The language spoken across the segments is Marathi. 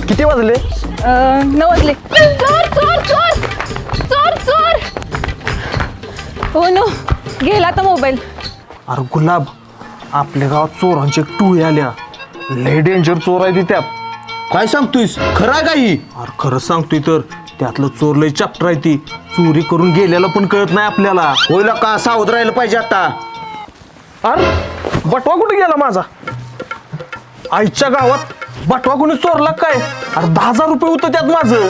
किती वाजले? 9 वाजले. चोर चोर चोर चोर चोर. हो नो, गेला तर मोबाईल. अरे गुलाब, आपल्या गावात चोरांची एक टोळी आल्या. लय डेंजर चोर आहे ती त्यात. काय सांगतोयस? खरं आहे काही? अरे खरंच सांगतोय तर. त्यातलं चोर लय चॅप्टर आहे ती. चोरी करून गेल्याला पण कळत नाही आपल्याला. होईल का? सावध राहिलं पाहिजे आता. अरे बटवा कुठे गेला माझा? आईच्या गावात बटवा कोणी चोरला काय? अरे 10,000 रुपये होतं त्यात माझं.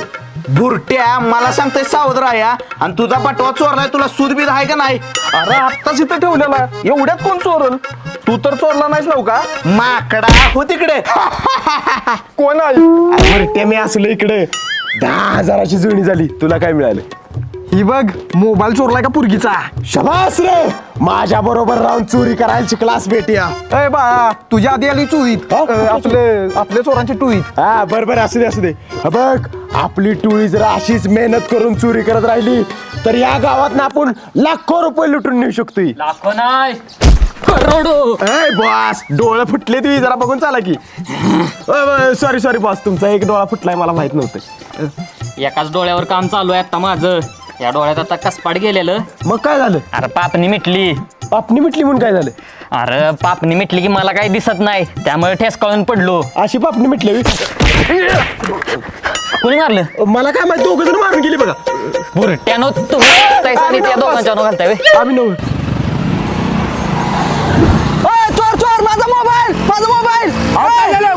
बुरट्या, मला सांगतोय सावध राहा. आणि तुझा बटवा चोरलाय, तुला सूद बीद आहे का नाही? अरे आत्ताच इथं ठेवलेला. एवढ्यात कोण चोरल? तू तर चोरला नाहीस नव का? माकडा हो तिकडे. कोण आहे? बुरट्या, मी असलो इकडे. 10,000ची जुळणी झाली. तुला काय मिळालं? ही बघ, मोबाईल चोरलाय का पुरगीचा? शबास रे, माझ्या बरोबर राहून चोरी करायची क्लास भेटिया. ए बा, तुझ्या आधी आली चोरीत. आपल्या चोरांची टोळीत. हा बरोबर, असू दे असू दे. बघ, आपली टोळी जर अशीच मेहनत करून चोरी करत राहिली तर या गावात ना आपण लाखो रुपये लुटून नेऊ शकतोय. लाखो नाही, करोडो. ए बॉस, डोळे फुटले तुम्ही, जरा बघून चाला की. सॉरी सॉरी बॉस, तुमचा एक डोळा फुटलाय, मला माहित नव्हतं. एकाच डोळ्यावर काम चालू आहे आता माझं. या डोळ्यात आता कसपाट गेलेलं. मग काय झालं? अरे पापणी मिटली. पापणी मिटली म्हणून काय झालं? अरे पापणी मिटली की मला काही दिसत नाही, त्यामुळे ठेसकाळून पडलो. अशी पापणी मिटली? कोणी मारलं? मला काय माहिती, दोघं जण मारून गेली बघा. बुरट्यानो तुम्ही आणि त्या दोघांच्या घालताय व्हय? आम्ही नव्हे. चोर चोर, माझा मोबाईल, माझा मोबाईल.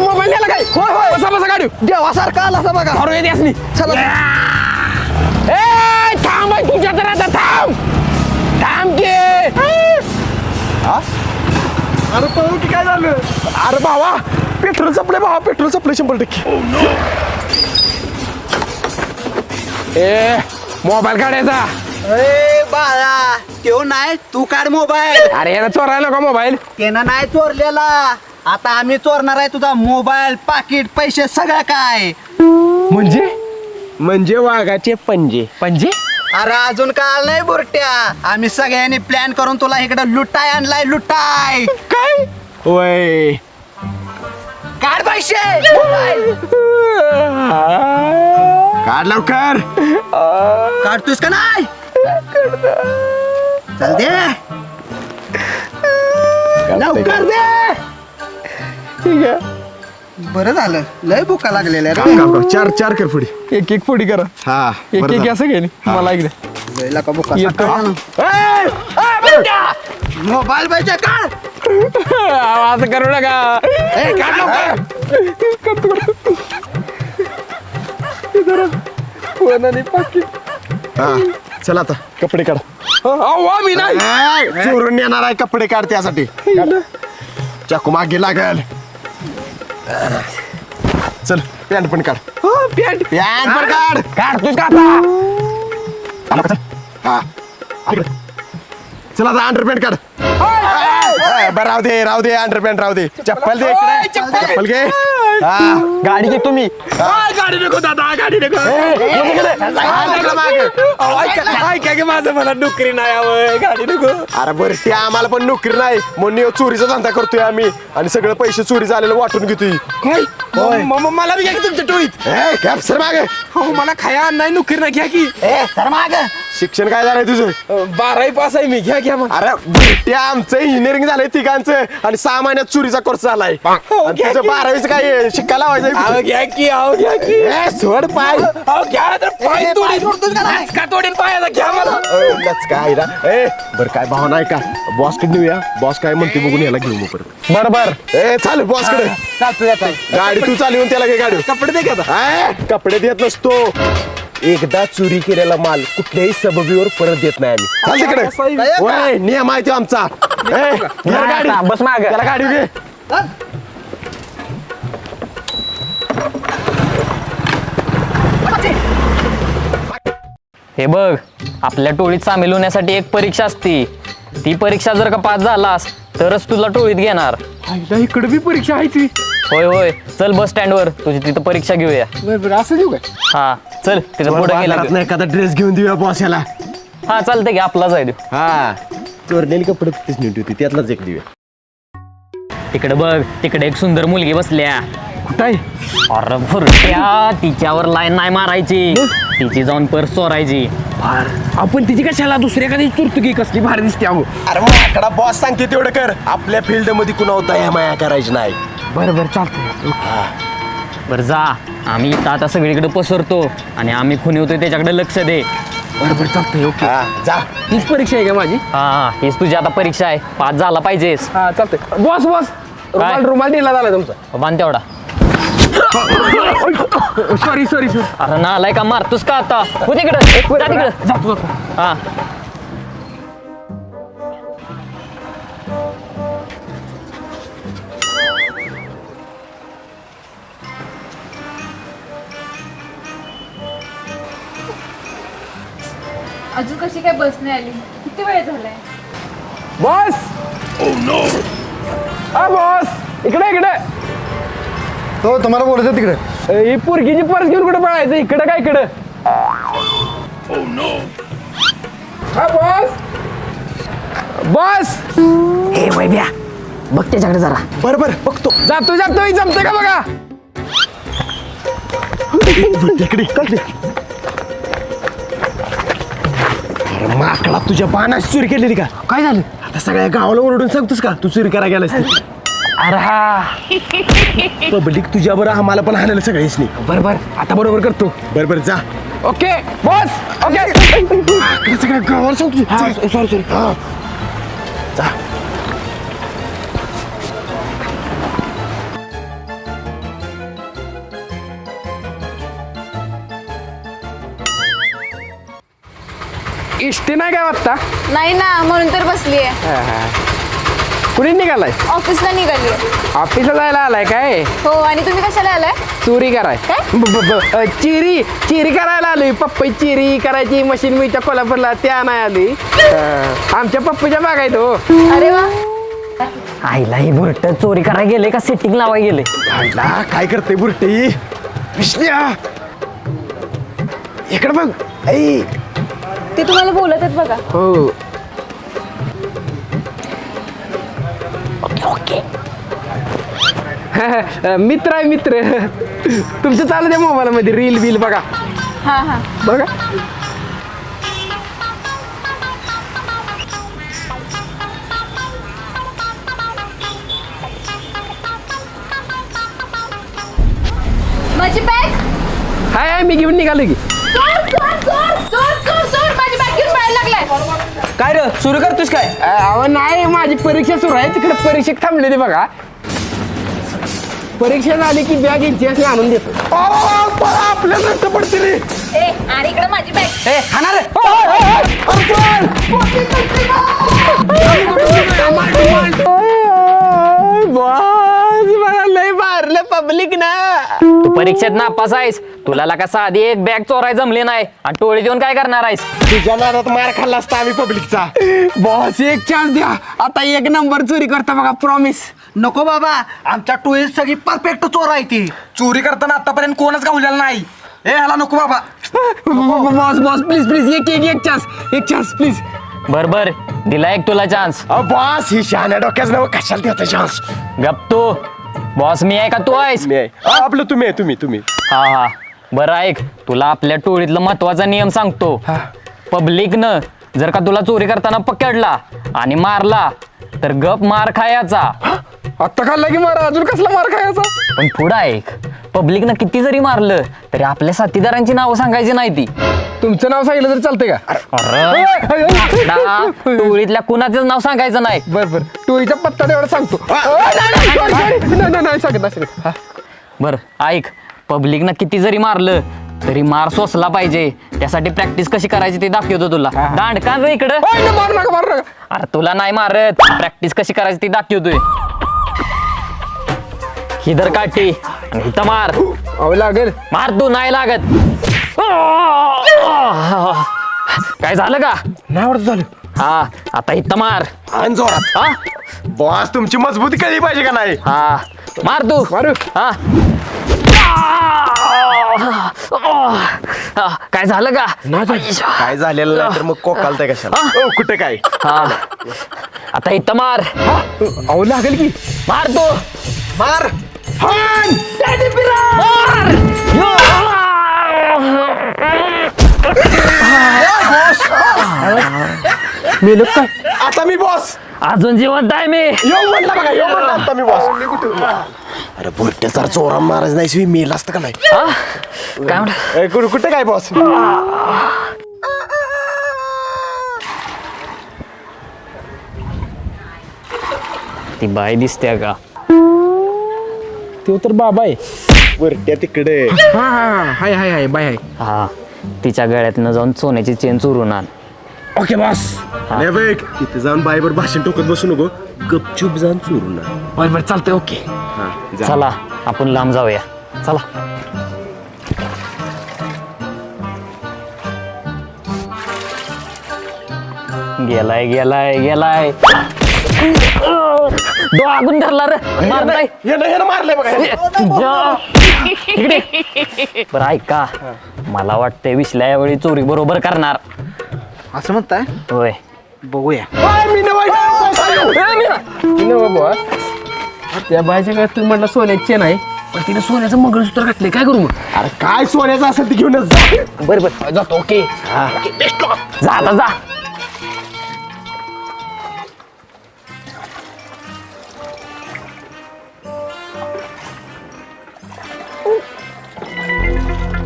मोबाईल नेला काय? होय होय, बसा बसा गाडी. देवासारखा आला असा बघा. मारून येते असली. चला. ए थांब, तुझ्या तर आता थांब. थांब की. अरे पळू की काय झालं? अरे भावा, पेट्रोल संपले भावा, पेट्रोल संपले 100%. ए मोबाईल काढायचा. ए बाळा, तो नाही, तू काढ मोबाईल. अरे याला चोरायला का मोबाईल? त्यानं नाही चोरलेला. आता आम्ही चोरणार आहे तुझा मोबाईल, पाकिट, पैसे, सगळं काय. म्हणजे वाघाचे पंजे. पंजे? अरे अजून काल नाही बुरट्या. आम्ही सगळ्यांनी प्लॅन करून तुला इकडे लुटाय आणलाय, लुटाय. काय? होय. काढ पैसे, मोबाईल. काढ लवकर. काढतोस का नाही? चल दे लवकर दे. ठीक आहे. बरं झालं, लय भुका लागलेल्या रे. चार चार कर पुढे. एक एक फोडी करा. हा एक एक असं गेली. मला एकदा लयला का भुका येतो. मोबाईल पाहिजे काढ. असं करू नका. काढ लवकर. हा चला आता कपडे काढ. मी नाही चोरून येणार आहे, कपडे काढ त्यासाठी. चाकू मागे लागल. चल पॅन्ट पण काढ. पॅन्ट पण काढ. काढतोस का आता? हा चला आता अंडरपॅन्ट काढ. बरं राहू दे अंडरपॅन्ट राहू दे. चप्पल दे इकडे. चप्पल घे. हा गाडी घेतो मी. गाडी नको दादा, गाडी नको. ऐका की माझं, मला नोकरी नाही हवं, गाडी नको. अरे बरं, ते आम्हाला पण नोकरी नाही म्हणून चोरीचा धंदा करतोय आम्ही आणि सगळं पैसे चोरी झालेलं वाटून घेतोय. काय मला बी घ्या की तुमच्या टोळीत. कॅप्सर मागे. मला खाया नाही, नोकरी नाही. घ्या की. सर माग. शिक्षण काय झालंय तुझं? 12वी पास आहे मी. घ्या मग. अरे ते आमचं इंजिनिअरिंग झालंय तिघांचं आणि 6 महिन्यात चोरीचा कोर्स झालाय. आणि तुझं 12वीच काय शिकायला लावायचं? घ्या की. सोड पाय. घ्या मला. काय बरं, काय भाव नाही का? बॉस कडे नेऊया. बॉस काय म्हणते बघून याला घेऊ मग परत. बरोबर. चाल बॉस कडे. गाडी तू चालवून त्याला घे गाडी. कपडे दे का? कपडे देत नसतो. एकदा चोरी केलेला माल कुठल्याही सबबीवर परत देत नाही आम्ही. चाल तिकडे. होय, नियम आहे तो आमचा. गाडी बस माग. त्याला गाडी घे. हे बघ, आपल्या टोळीत सामील होण्यासाठी एक परीक्षा असते. ती परीक्षा जर का पास झालास तरच तुला टोळीत घेणार. इकडे बी परीक्षा आहे ती. होय होय, चल बस स्टँडवर तुझी तिथं परीक्षा घेऊया. असं देऊ काय? हा चल, तिथं पुढे गेला. नाही एखादा ड्रेस घेऊन देऊया बॉस याला. हा चालतंय की, आपलाच आहे देऊ. हा चोरलेली कपडे तिथेच नीट होती, त्यातलाच एक देऊया. तिकडे बघ, तिकडे एक सुंदर मुलगी बसल्या. कुठाय? अरे भुरट्या, तिच्यावर लाईन नाही मारायची, तिची जाऊन पर्स चोरायची. आपण तिची कशाला दुसऱ्या एखादी चुरतुकी कसली भारी दिसते अगो. अरे माकडा बॉस सांगते तेवढं कर. आपल्या फील्ड मध्ये कुणावर दया माया करायची नाही. बरं चालतंय. बरं जा, आम्ही इथं आता सगळीकडे पसरतो आणि आम्ही खून होतोय त्याच्याकडे लक्ष दे. बरं चालतंय. ओके. हा जा. हीच परीक्षा आहे का माझी? हा, हीच तुझी आता परीक्षा आहे, पास झाला पाहिजेस. हा चालतंय. बॉस रुमाल दिला झाला तुमचा. बांध तेवढा. सॉरी अरे ना आलाय का, मारतोस का आता? हो तिकडं, जा तिकडं. जातो. हा, अजून कशी काय बस नाही आली? किती वेळ झालाय? बॉस. हा बॉस, इकडे. तो तुम्हाला बोलायचं तिकडे. ही पोरगीची पर्स घेऊन कुठे पळायचं? इकडे काय इकडं? हा बॉस. ए वैभ्या, बघ त्याच्याकडे जरा. बरोबर बघतो. जातो ही जमते का बघा. इकडे अरे माकडा, तुझ्या बाणाची चोरी केलेली का? काय झालं? आता सगळ्या गावाला ओरडून सांगतोस का तू चोरी करायला गेलास? अरे हा. पब्लिक तुझ्या बरं आम्हाला पण हाणायला सगळ्याच नाही. बरोबर, आता बरोबर करतो. बरोबर जा. Okay boss. ओके. इकडे सगळ्या गावाला सांगतो. सॉरी. हा जा. इष्टी नाही काय वाटता? नाही ना, म्हणून तर बसलीये. कुणी निघालाय? ऑफिसला निघाली. ऑफिसला जायला आलाय काय? हो, आणि तुम्ही कशाला आलाय? चोरी कराय. काय? चिरी करायला आलोय. पप्पी चिरी करायची मशीन मी त्या कोल्हापूरला त्या नाही आली. आमच्या पप्पूच्या बागायत हो. अरे वा. आईला ही बुरट चोरी करायला गेले का सेटिंग लावाय गेले? आईला काय करते बुरटी? विष्ण्या इकडे बघ. ऐ ते तुम्हाला बोलत आहेत बघा. हो. मित्र आहे मित्र. तुमचं चालू द्या मोबाईल मध्ये रील बिल बघा. हा. बघा. माझी बॅग. हाय मी घेऊन निघालो की. चोर माझी बॅग घेऊन पळायला लागलाय. काय रे सुरू करतोस काय? अहो नाही, माझी परीक्षा सुरू आहे. तिकडे परीक्षेत थांबलेली बघा. परीक्षा झाली की बॅग इतिहास आणून देतो. आपल्या नष्ट पडते रे. ए, आणि इकडे माझी बॅग. ए खाणार. मला लय मारलं पब्लिक ना. तू परीक्षेत नापास आहेस, तुला का साधी एक बॅग चोराय जमले नाही आणि टोळी देऊन काय करणार आहेस? तुझ्या नादात मार खाल्ला असता आम्ही पब्लिकचा. बॉस एक चान्स द्या. आता एक नंबर चोरी करता बघा, प्रॉमिस. नको बाबा, आमच्या टोळीत सगळी परफेक्ट चोर आहे ती. चोरी करताना आतापर्यंत कोणच गावलेला नाही. ए ह्याला नको बाबा. बॉस प्लीज एक चान्स प्लीज. बर दिला एक तुला चान्स. बॉस ही शहाण्या डोक्याच नाव कशाला देता चान्स? गप तू. बॉस मी आहे का तू आहेस? मी आहे. आपलं तुम्ही. हा बरं ऐक, तुला आपल्या टोळीतला महत्वाचा नियम सांगतो. पब्लिकनं जर का तुला चोरी करताना पकडला आणि मारला तर गप मार खायचा. आत्ता खाल्ला की मारा, अजून कसला मार खायचा? पण पुढं ऐक, पब्लिकनं किती जरी मारलं तरी आपल्या साथीदारांची नावं सांगायची नाही ती. तुमचं नाव सांगितलं तर चालतंय का? अरे ना, टोळीतल्या कुणाचंच नाव सांगायचं नाही. बरं टोळीचा पत्ता तेवढा सांगतो. नाही सांगत. बर ऐक, पब्लिकनं किती जरी मारलं तरी मार सोसला पाहिजे. त्यासाठी प्रॅक्टिस कशी करायची ते दाखवतो तुला. दांडकान रे इकडं. मारू नका. अरे तुला नाही मारत, प्रॅक्टिस कशी करायची ती दाखवतोय. हिदर काठी आणि इथं मार. अहो लागेल. मार तू, नाही लागत. काय झालं का? नाही आवडत झालं. हा आता इथं मार. आणि जोरात. हा बॉस तुमची मजबूती कळली पाहिजे का नाही? हा मार तू. मारू. हा काय झालं का? काय झालेलं नाही तर मग कोकालताय कशाला? हा? कुठे काय? हा आता इथं मार. अहो लागेल की. मार तू. मार. मेलं काय? आता मी बॉस अजून जिवंत आहे मी. येऊ म्हणला बघा येऊ म्हणला आता मी बॉस. अरे बुरट्या सर चोरा महाराज नाही मेला असतं का नाही. हा? काय म्हणलं? कुठे काय बॉस. ती बाई दिसते का? तो तर बाबा आहे. बुरट्या तिकडे. हा हाय हाय हाय बाय हाय. हा, तिच्या गळ्यातनं जाऊन सोन्याची चेन चोरून आण. Okay boss. नाही बघ तिथे जाऊन बाईवर भाषण टोकत बसू नको. गपचूप जाऊन चोरून आण. बरं चालतंय. ओके. हा, जा. चला आपण लांब जाऊया. चला. गेलाय गेलाय गेलाय. डोळागून धरला रे. मारलाय. यानं मारलंय बघा इकडे. बरं ऐका, मला वाटतंय विसल्या यावेळी चोरी बरोबर करणार. असं म्हणताय. होय. बघूया. बॉस त्या बायच्या काय तुम्ही म्हटलं सोन्याची चेन आहे, पण तिने सोन्याचं मंगळसूत्र घातले. काय करू मग? अरे काय सोन्याचं असेल ते घेऊनच जा. बरं जातो. ओके. जा आता जा.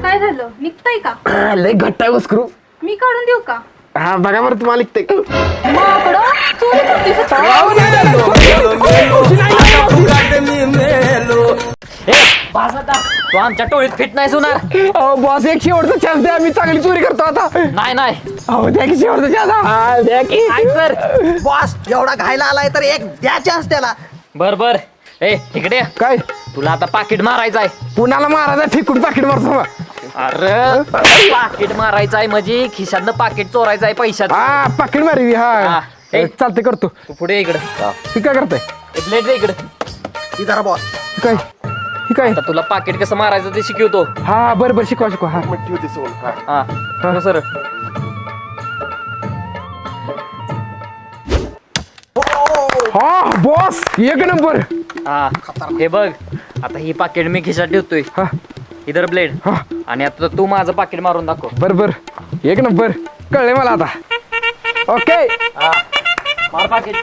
काय झालं? निघतंय का? लय घट्ट आहे वस्करू. मी काढून देऊ का? हा बघा बरं तुम्हाला लिखते. माकडं, चोरी करतेस आता. तू आमच्या टोळीत फिट नाही होणार. अहो बॉस एक शेवटचा चान्स द्या. मी चांगली चोरी करतो आता. नाही नाही. अहो द्या की शेवटचा चान्स. हा द्या की. ऐक तर. बॉस एवढा घायला आलाय तर एक द्या चान्स त्याला. बर बर. ए इकडे ये. काय तुला आता पाकिट मारायचं आहे. पुण्याला महाराजा ठिकून पाकिट मारतो मग. अरे पाकिट मारायचं आहे म्हणजे खिशातनं पाकिट चोरायचं आहे पैशात. हा पाकिट मारी. हा हा. ए. चालते करतो. तू पुढे इकडे. ही काय करताय? प्लेट रे इकडे. ही जरा बॉस. ही काय ही काय? आता तुला पाकिट कसं मारायचं ते शिकवतो. हा बरं बरं शिकवा शिकवा. हा ठेवते सोन. हा. हा सर. हा बॉस एक नंबर. हा हे बघ, आता ही पाकिट मी खिशात ठेवतोय. हा इधर ब्लेड. हा आणि आता तू माझं पाकिट मारून दाखव. बर बर एक नंबर. कळले मला आता. ओके. मार पाकिट.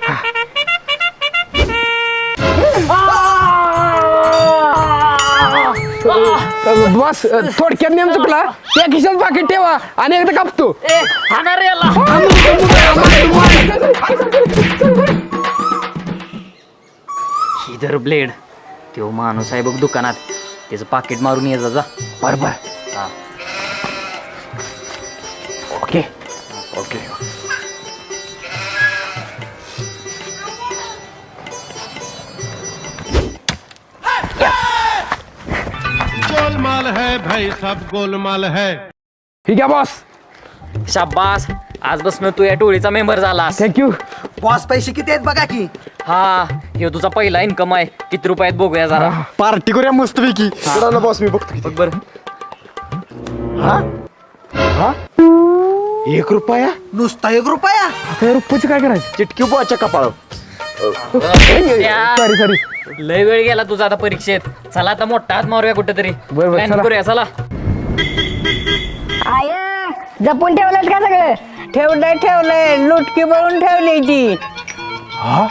बॉस थोडक्यात नेम चुकला. त्या खिशात पाकिट ठेवा आणि एकदा कापतो. ए हाणार याला. इधर ब्लेड. तो माणूस आहे बघ दुकानात, त्याचं पाकिट मारून ये जा. बरोबर. हा. ओके. ओके. गोलमाल है भाई, सब गोलमाल है. ठीक आहे बॉस. शाबास, आजपासून तू या टोळीचा मेंबर झालास. थँक्यू. बॉस पैसे किती आहेत बघा की. हा हे तुझा पहिला इन्कम आहे. किती रुपयात बघूया जरा. पार्टी करूया मस्त पैकी. ना बॉस मी बघतो किती. बघ बर. हा 1 रुपया. नुसता 1 रुपया. आता रुपयाचं काय करायचं? चिटकी बुवाच्या कपाळ. Sorry sorry. लय वेळ गेला तुझा आता परीक्षेत. चला आता मोठा हात मारूया कुठेतरी. बरं, Plan चला. करूया चला. आय जपून ठेवलं का सगळं? ठेवलंय लुटकी भरून ठेवली ती. हा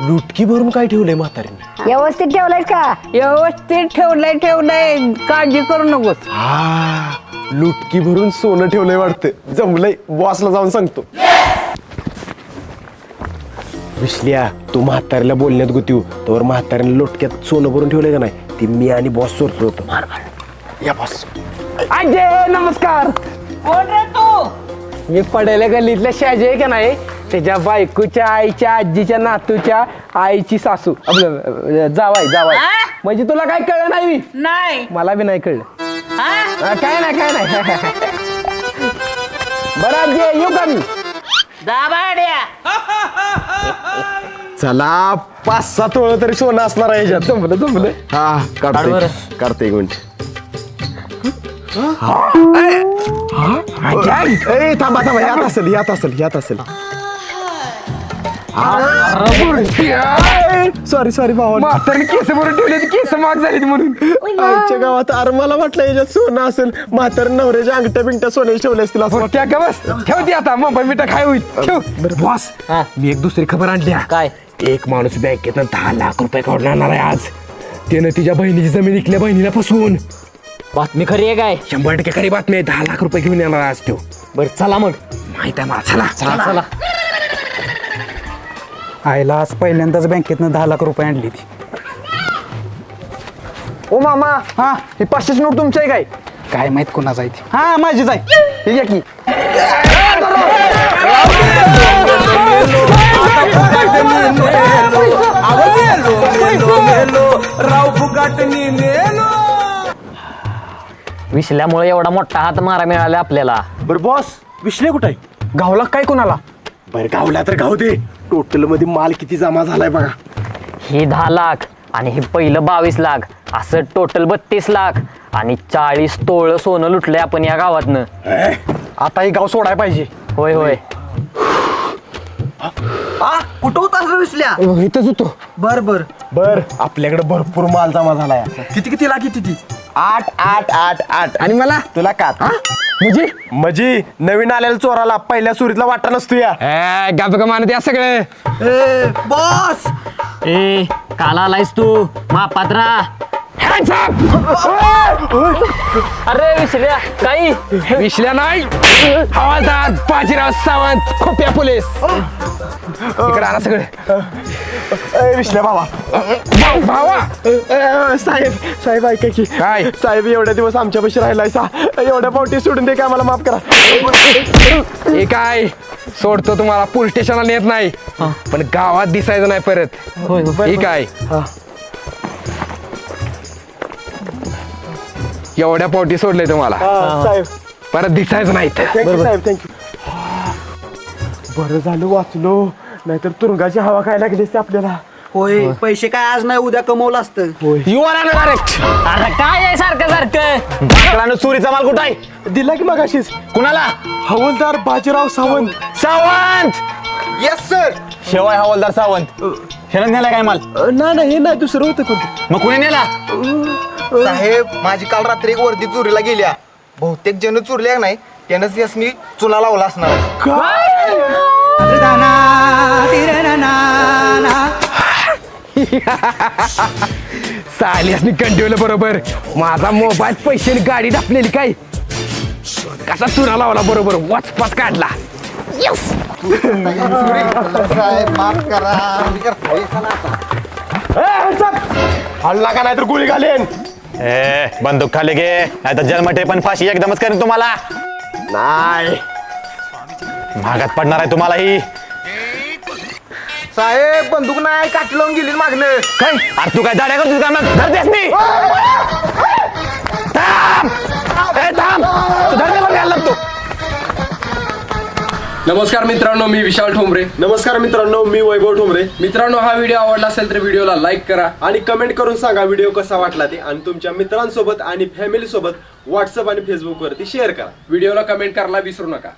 लुटकी भरून काय ठेवलंय म्हातारीने? व्यवस्थित ठेवलंय का? व्यवस्थित ठेवलंय काळजी करू नकोस. हा लुटकी भरून सोनं ठेवलंय वाटतं. जमलंय. बॉसला जाऊन सांगतो. विसल्या तू म्हातारीला बोलण्यात गुतीव तर म्हातारीने लोटक्यात सोनं भरून ठेवलंय का नाही ती मी आणि बॉस चोरतो होतो. या बॉस. अजय नमस्कार. कोण रे तू? मी पडेल्या गल्लीतल्या शाजी आहे का नाही, त्याच्या बायकोच्या आईच्या आजीच्या नातूच्या आईची सासू. आपलं जावाय. म्हणजे तुला काय कळलं नाही? नाही. मला बी नाही कळलं. काय नाही. बरं आजी येऊ का मी? दाबाड्या. चला 5-6 तोळं तरी सोनं असणार आहे ह्याच्यात. जमलं. हा काढ काढतोय बरं. काढतोय एक मिनिट. थांबा यात असेल. सॉरी सॉरी भावा म्हातारी केस भरून ठेवले केस माग झाली म्हणून. आमच्या गावात अरे मला वाटलं याच्यात सोनं असेल म्हातार नवऱ्याच्या अंगठ्या बिंगट्या सोन्याची ठेवल्या असतील असं त्या का बस ठेवते आता मुंबई मिठा काय होईल ठेव. बॉस मी एक दुसरी खबर आणली हा. काय एक माणूस बँकेतनं 10 लाख रुपये काढून आणणार आहे आज. त्यानं तिच्या बहिणीची जमीन विकल्या बहिणीला फसवून. बातमी खरी आहे काय? 100% खरी बातमी आहे. 10 लाख रुपये घेऊन येणार आज तो. बरं चला मग. माहित आहे मला. चला चला चला. आईला आज पहिल्यांदाच बँकेतनं 10 लाख रुपये आणली ती. ओ मामा हा ही 500ची नोट तुमची आहे काय? काय माहित कोणाचा आहे ती. हा माझीच आहे. हे घ्या की. विसल्यामुळे एवढा मोठा हात मारा मिळाला आपल्याला. बरं बॉस विश्ले कुठे आहे? गावला काय कोणाला? बरं गावला तर गाव दे. टोटल मध्ये माल किती जमा झालाय बघा. ही 10 लाख आणि ही पहिलं 22 लाख असं टोटल 32 लाख आणि 40 तोळ सोनं लुटलंय आपण या गावातनं. आता हे गाव सोडाय पाहिजे. होय होय. कुठं होता विसल्या? इथंच होतो. बर बर. बर आपल्याकडे भरपूर माल जमा झालाय. किती लाख किती? 8 8 8 8 आणि मला तुला का म्हणजे नवीन आलेल्या चोराला पहिल्या सुरीतला वाटा नसतो या. गाप का मानते या सगळं. बॉस ए काला आलायस तू महापात्रा? Hands up! अरे विसल्या काही विश्ल्या नाही हवालदार बाजीराव सावंत खोप्या पोलीस. इकडे आणा सगळे. विश्ल्या भावा भावा साहेब साहेब ऐका की काय? साहेब एवढ्या दिवस आमच्यापाशी राहिलाय सा एवढ्या पावटी सोडून दे काय मला माफ करा. हे काय सोडतो तुम्हाला पोलीस स्टेशनला नेत नाही पण गावात दिसायचं नाही परत. हे काय एवढ्या पोटी सोडले तुम्हाला साहेब परत दिसायचं नाही इथं. थँक्यू साहेब थँक्यू. बरं झालं वाचलो नाहीतर तुरुंगाची हवा काय लागली असते आपल्याला. होय पैसे काय आज नाही उद्या कमवलं असतं. You are direct. अरे काय आहे सारखं सारखं? बाकडानं चोरीचा माल कुठं आहे? दिला की मगाशीच. कुणाला? हवालदार बाजीराव सावंत. सावंत. Yes sir. शेवाय हवालदार सावंत. ह्याला नेला काय माल? नाही हे नाही दुसरं होतं कोणतं. मग कुणी नेला? साहेब माझी काल रात्री एक वर्दी चोरीला गेल्या. बहुतेक जण चोरल्या नाही त्यानंच यासनी चुना लावला असणार. सालियासनी कंटिवलं बरोबर. माझा मोबाईल पैशाने गाडी दापलेली काय कसा चुना लावला बरोबर वाचपास काढला. साहेब माफ करा. हल्ला का नाही तर गोळी घालेन. बंदूक खाली घे नाही तर जन्मठे पण फाशी एकदमच करेन तुम्हाला. नाही महागात पडणार आहे तुम्हाला ही. साहेब बंदूक नाही काठी लावून गेली मागणं. काय अरे तू काय दाड्या करतोस का मग धरतेस मी. थांब ए, थांब तू धरण्याला घ्यायला लागतो. नमस्कार मित्रांनो मी विशाल ठोंबरे. नमस्कार मित्रांनो मी वैभव ठोंबरे. मित्रांनो हा व्हिडिओ आवडला असेल तर व्हिडिओला लाईक करा आणि कमेंट करून सांगा व्हिडिओ कसा वाटला ते आणि तुमच्या मित्रांसोबत आणि फॅमिली सोबत व्हॉट्सअप आणि फेसबुक वरती शेअर करा. व्हिडिओला कमेंट करायला विसरू नका.